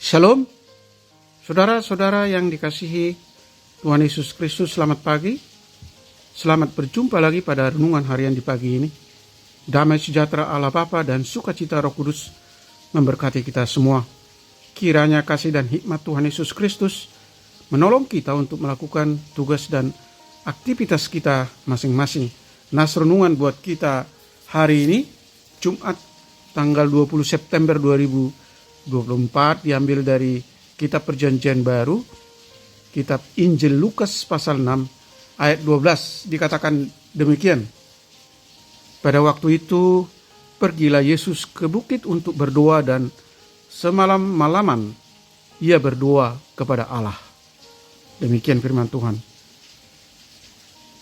Shalom, saudara-saudara yang dikasihi Tuhan Yesus Kristus, selamat pagi. Selamat berjumpa lagi pada renungan harian di pagi ini. Damai sejahtera Allah Bapa dan sukacita Roh Kudus memberkati kita semua. Kiranya kasih dan hikmat Tuhan Yesus Kristus menolong kita untuk melakukan tugas dan aktivitas kita masing-masing. Nas renungan buat kita hari ini, Jumat tanggal 20 September 2024, diambil dari Kitab Perjanjian Baru, Kitab Injil Lukas pasal 6 ayat 12, dikatakan demikian. Pada waktu itu pergilah Yesus ke bukit untuk berdoa, dan semalam-malaman ia berdoa kepada Allah. Demikian firman Tuhan.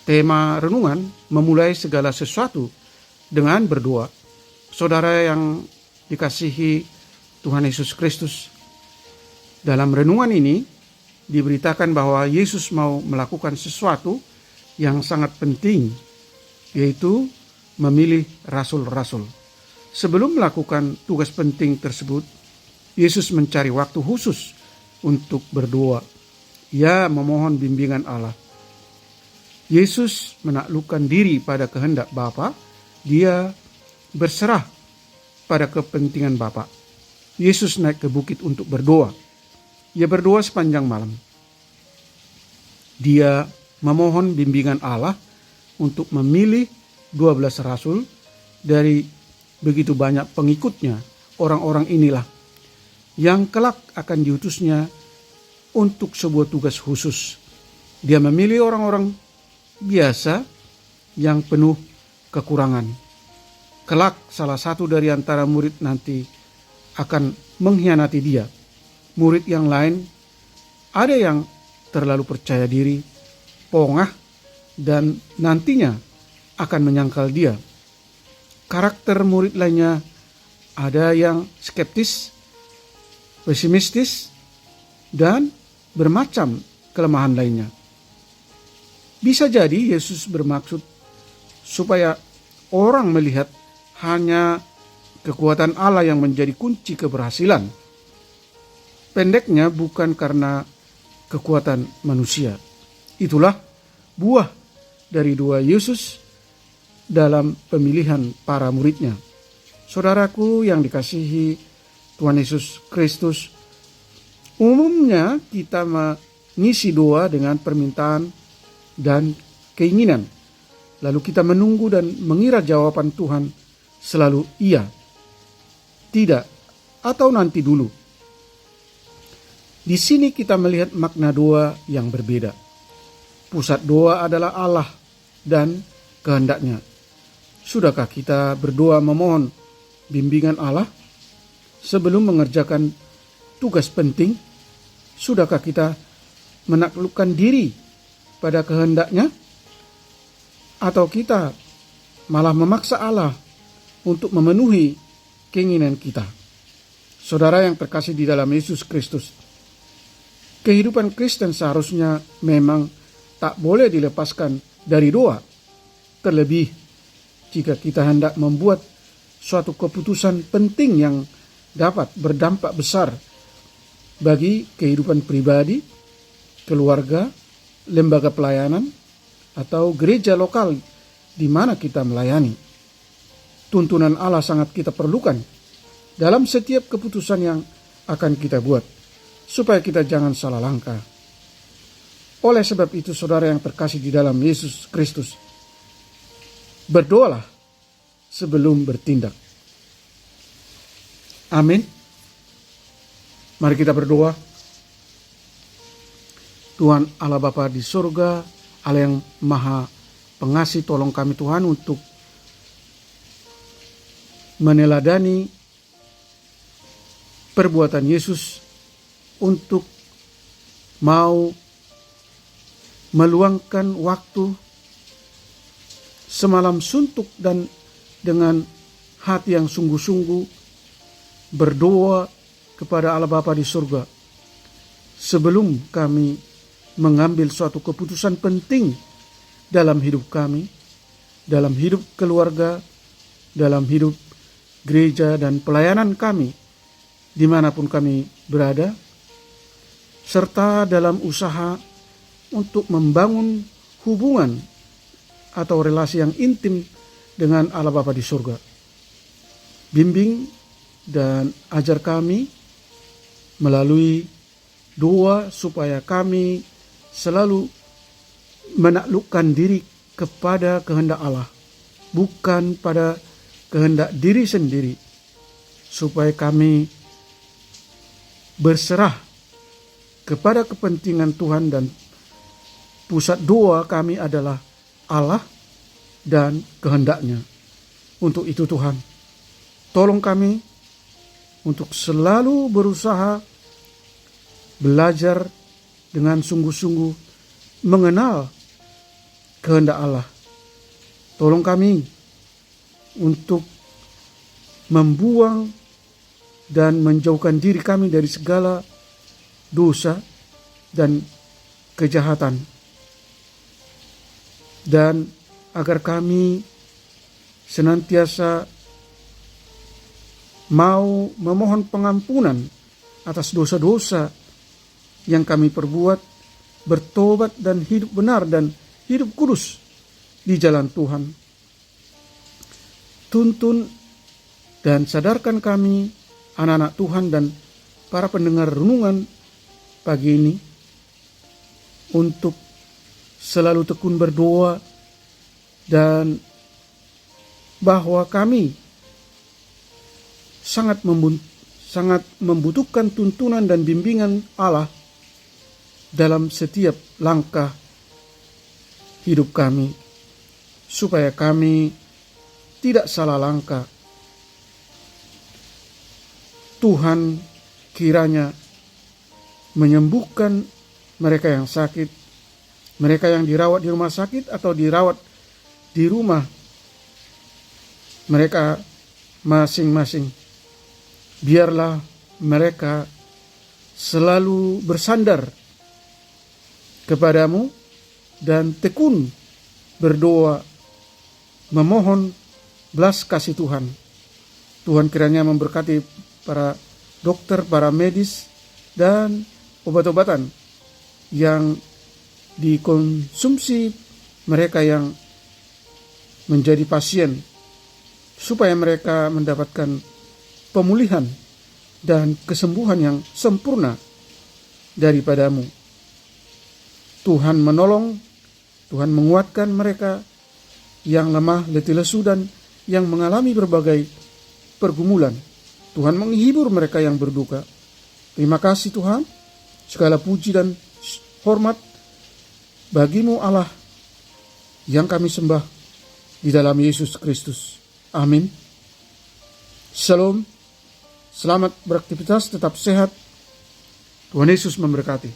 Tema renungan memulai segala sesuatu dengan berdoa. Saudara yang dikasihi Tuhan Yesus Kristus, dalam renungan ini diberitakan bahwa Yesus mau melakukan sesuatu yang sangat penting, yaitu memilih rasul-rasul. Sebelum melakukan tugas penting tersebut, Yesus mencari waktu khusus untuk berdoa. Ia memohon bimbingan Allah. Yesus menaklukkan diri pada kehendak Bapa. Dia berserah pada kepentingan Bapa. Yesus naik ke bukit untuk berdoa. Ia berdoa sepanjang malam. Dia memohon bimbingan Allah untuk memilih 12 rasul dari begitu banyak pengikutnya. Orang-orang inilah yang kelak akan diutusnya untuk sebuah tugas khusus. Dia memilih orang-orang biasa yang penuh kekurangan. Kelak salah satu dari antara murid nanti akan mengkhianati dia. Murid yang lain, ada yang terlalu percaya diri, pongah, dan nantinya akan menyangkal dia. Karakter murid lainnya, ada yang skeptis, pesimistis, dan bermacam kelemahan lainnya. Bisa jadi Yesus bermaksud supaya orang melihat hanya kekuatan Allah yang menjadi kunci keberhasilan. Pendeknya, bukan karena kekuatan manusia. Itulah buah dari doa Yesus dalam pemilihan para muridnya. Saudaraku yang dikasihi Tuhan Yesus Kristus, umumnya kita mengisi doa dengan permintaan dan keinginan. Lalu kita menunggu dan mengira jawaban Tuhan selalu iya, tidak, atau nanti dulu. Di sini kita melihat makna doa yang berbeda. Pusat doa adalah Allah dan kehendaknya. Sudahkah kita berdoa memohon bimbingan Allah sebelum mengerjakan tugas penting? Sudahkah kita menaklukkan diri pada kehendaknya? Atau kita malah memaksa Allah untuk memenuhi keinginan kita? Saudara yang terkasih di dalam Yesus Kristus, kehidupan Kristen seharusnya memang tak boleh dilepaskan dari doa. Terlebih jika kita hendak membuat suatu keputusan penting yang dapat berdampak besar bagi kehidupan pribadi, keluarga, lembaga pelayanan, atau gereja lokal di mana kita melayani. Tuntunan Allah sangat kita perlukan dalam setiap keputusan yang akan kita buat, supaya kita jangan salah langkah. Oleh sebab itu, saudara yang terkasih di dalam Yesus Kristus, berdoalah sebelum bertindak. Amin. Mari kita berdoa. Tuhan Allah Bapa di surga, Allah yang Maha Pengasih, tolong kami Tuhan untuk meneladani perbuatan Yesus untuk mau meluangkan waktu semalam suntuk dan dengan hati yang sungguh-sungguh berdoa kepada Allah Bapa di surga sebelum kami mengambil suatu keputusan penting dalam hidup kami, dalam hidup keluarga, dalam hidup gereja dan pelayanan kami. dimanapun kami berada, serta dalam usaha untuk membangun hubungan atau relasi yang intim dengan Allah Bapa di surga. Bimbing dan ajar kami melalui doa supaya kami selalu menaklukkan diri kepada kehendak Allah, bukan pada kehendak diri sendiri, supaya kami berserah kepada kepentingan Tuhan, dan pusat doa kami adalah Allah dan kehendaknya. Untuk itu Tuhan, tolong kami untuk selalu berusaha belajar dengan sungguh-sungguh mengenal kehendak Allah. Tolong kami untuk membuang dan menjauhkan diri kami dari segala dosa dan kejahatan, dan agar kami senantiasa mau memohon pengampunan atas dosa-dosa yang kami perbuat, bertobat dan hidup benar dan hidup kudus di jalan Tuhan. Tuntun dan sadarkan kami, anak-anak Tuhan dan para pendengar renungan pagi ini, untuk selalu tekun berdoa, dan bahwa kami sangat membutuhkan tuntunan dan bimbingan Allah dalam setiap langkah hidup kami, supaya kami tidak salah langkah. Tuhan kiranya menyembuhkan mereka yang sakit, mereka yang dirawat di rumah sakit atau dirawat di rumah mereka masing-masing. Biarlah mereka selalu bersandar kepadamu dan tekun berdoa, memohon belas kasih Tuhan. Tuhan kiranya memberkati para dokter, para medis, dan obat-obatan yang dikonsumsi mereka yang menjadi pasien, supaya mereka mendapatkan pemulihan dan kesembuhan yang sempurna daripadamu. Tuhan menolong, Tuhan menguatkan mereka yang lemah, letih lesu, dan yang mengalami berbagai pergumulan. Tuhan menghibur mereka yang berduka. Terima kasih Tuhan, segala puji dan hormat bagimu Allah yang kami sembah di dalam Yesus Kristus. Amin. Shalom. Selamat beraktivitas, tetap sehat. Tuhan Yesus memberkati.